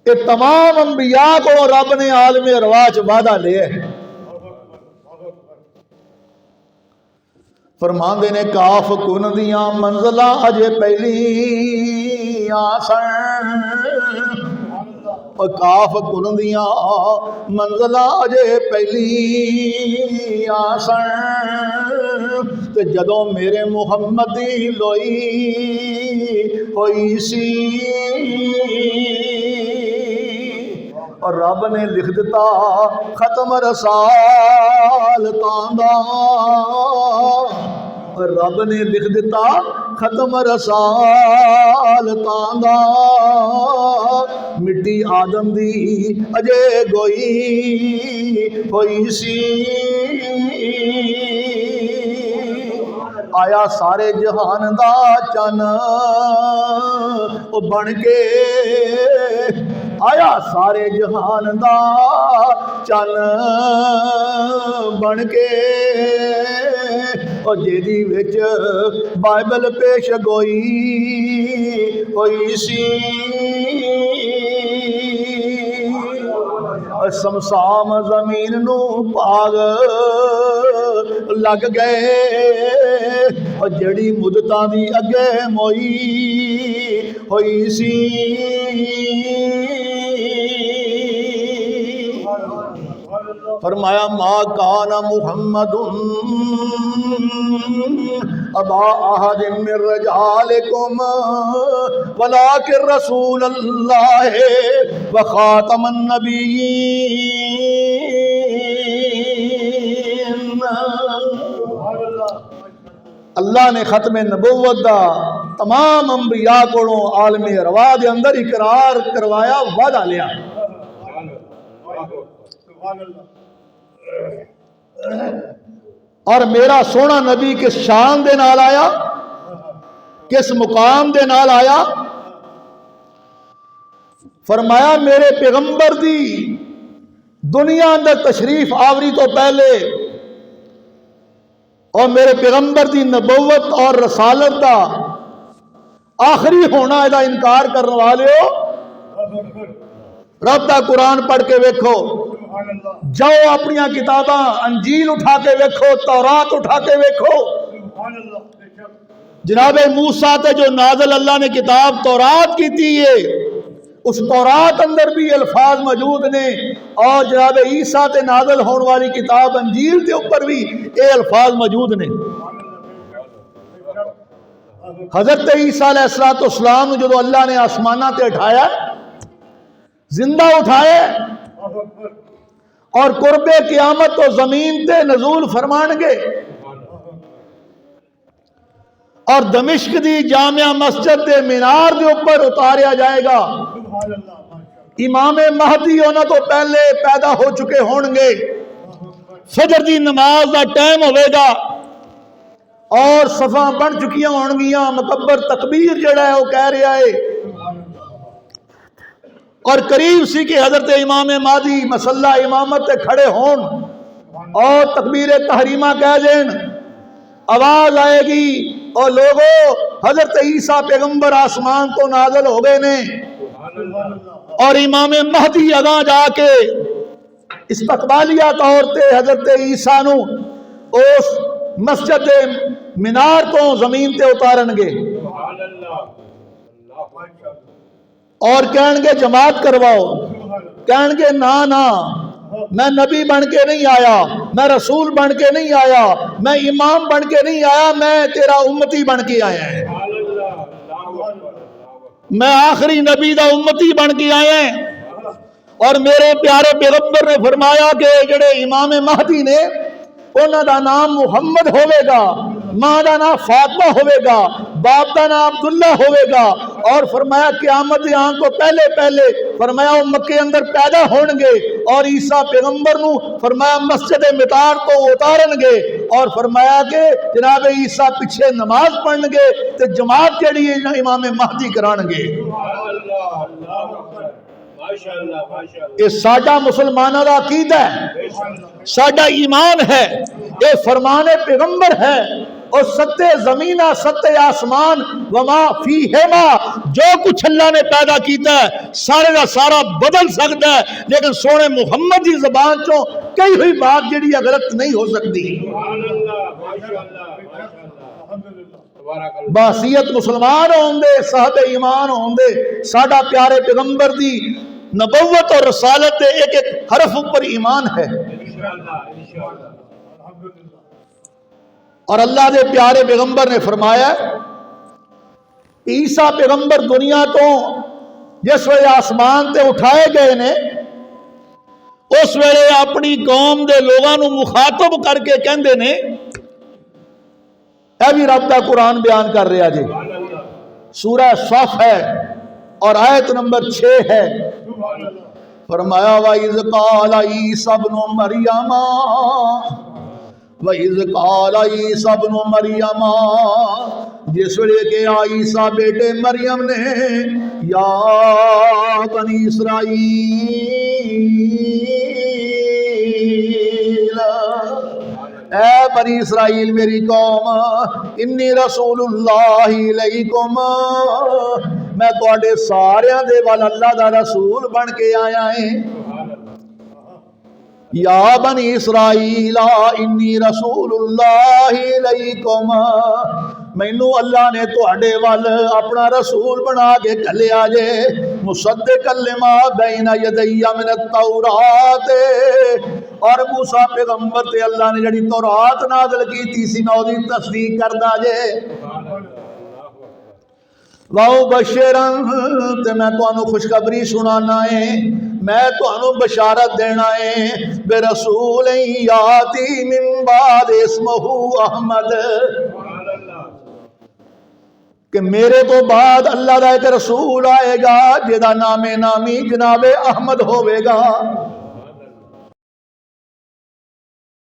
کہ تمام انبیاء کو رب نے عالم ارواح وعدہ لیا ہے۔ فرماندے نے کاف کن دیاں منزلاں اجے پہلیاں سن، کاف کن دیاں منزلاں اجے پہلیاں سن، تے جدوں میرے محمد دی لوئی ہوئی سی، اور رب نے لکھ دیتا ختم رسالتاں دا، رب نے لکھ دیتا ختم رسالتاں دا، مٹی آدم دی اجے گوئی ہوئی سی، آیا سارے جہان دا چن بن کے، آیا سارے جہان دا چن بن کے، اور جیدی وچ بائبل پیش گوئی ہوئی سی، سمسام زمین نو پاگ لگ گئے، اور جڑی مدتاں دی اگے موئی ہوئی سی، فرمایا ما کان محمد ابا احد من رجالکم ولکن رسول اللہ وخاتم النبیین۔ اللہ نے ختم نبوت دا تمام انبیاء کو عالم ارواح دے اندر اقرار کروایا، وعدہ لیا۔ اور میرا سونا نبی کس شان دے نال آیا، کس مقام دے نال آیا؟ فرمایا میرے پیغمبر دی دنیا اندر تشریف آوری تو پہلے، اور میرے پیغمبر دی نبوت اور رسالت دا آخری ہونا دا انکار کرنے والے ہو، رب دا قرآن پڑھ کے ویکھو، جاؤ اپنی کتاباں انجیل اٹھا کے ویکھو، تورات اٹھا کے ویکھو، جناب موسیٰ تے جو نازل اللہ نے کتاب تورات کی تھی، اس تورات اندر بھی الفاظ موجود نے، اور جناب عیسیٰ تے نازل ہونے والی کتاب انجیل کے اوپر بھی یہ الفاظ موجود نے۔ حضرت عیسیٰ علیہ السلام جو اللہ نے آسمانہ تے اٹھایا، زندہ اٹھائے، اور قرب قیامت تو زمین تے نزول فرمان گے، اور دمشق دی جامع مسجد دے مینار دے اوپر اتاریا جائے گا۔ امام مہدی انہاں تو پہلے پیدا ہو چکے ہون گے، فجر دی نماز دا ٹائم ہوئے گا، اور صفاں بن چکیاں ہون گیاں، مکبر تکبیر جڑا ہے وہ کہہ رہا ہے، اور قریب سی کہ حضرت امام مہدی مسلح امامت تے کھڑے ہون اور تکبیر تحریمہ کہہ دین، آواز آئے گی اور لوگوں حضرت عیسیٰ پیغمبر آسمان تو نازل ہو گئے نے، اور امام مہدی اگاں جا کے استقبالیہ طور تے حضرت عیسیٰ نو اس مسجد مینار تو زمین تے اتارن گے، اور کہن گے جماعت کرواؤ، کہن گے نا نا میں نبی بن کے نہیں آیا، میں رسول بن کے نہیں آیا، میں امام بن کے نہیں آیا، میں تیرا امتی بن کے آیا ہے، میں آخری نبی دا امتی بن کے آیا ہے۔ اور میرے پیارے پیغمبر نے فرمایا کہ جڑے امام مہدی نے انہاں دا نام محمد ہوئے گا، ماں دا نام فاطمہ ہوئے گا، باپ دا نام عبداللہ ہوئے گا، اور فرمایا قیامت آن کو پہلے پہلے فرمایا وہ مکے اندر پیدا ہون گے، اور عیسیٰ پیغمبر نو فرمایا مسجد مطار تو اتارن گے، اور فرمایا کہ جناب عیسیٰ پیچھے نماز پڑھن گے تے جماعت جڑی ہے امام مہدی کران گے۔ یہ ساڈا مسلمانوں کا عقیدہ ہے، ساڈا ایمان ہے، یہ فرمان پیغمبر ہے اور ستے زمینہ ستے آسمان وما فیہما جو کچھ اللہ نے پیدا کیتا ہے سارے کا سارا بدل سکتا ہے، لیکن سونے محمد کی زبان چوں کئی ہوئی بات جڑی غلط نہیں ہو سکتی۔ باحثیت مسلمان ہون دے، صاحب ایمان ہون دے، ساڈا پیارے پیغمبر دی نبوت اور رسالت دے ایک ایک حرف پر ایمان ہے۔ اور اللہ دے پیارے پیغمبر نے فرمایا عیسیٰ پیغمبر دنیا تو جس ویلے آسمان تے اٹھائے گئے نے اس ویلے اپنی قوم دے لوگاں نو مخاطب کر کے کہندے نے، اے بھی رب دا قرآن بیان کر رہا جی، سورہ صف ہے اور آیت نمبر 6 ہے، فرمایا وَإِذْ قَالَ عِيسَى ابْنُ مَرْيَمَ وَإِذْ قَالَ عِيسَى ابْنُ مَرْيَمَ، جس ویلے کہ عیسیٰ بیٹے مریم نے یا بنی اسرائیل، اے بنی اسرائیل میری قوم، انی رسول اللہ علیکم، میں تواڈے ساریاں دے وال اللہ دا رسول بن کے آیا ہیں۔ یا بنی اسرائیل انی رسول اللہ علیکم، مینوں اللہ نے تواڈے وال اپنا رسول بنا کے گھلیا جے، مصدقا لما بین یدی من التوراۃ، اور موسیٰ پیغمبر تے اللہ نے جڑی تورات نازل کیتی سی میں دی تصدیق کردا جے، وَمُبَشِّرًا، تے میں تانوں خوشخبری سنانا ہے، میں تانوں بشارت دینا ہے، برسول یاتی من بعد اسمہ احمد، کہ میرے تو بعد اللہ دا ایک رسول آئے گا جدا نام نامی جناب احمد ہوئے گا۔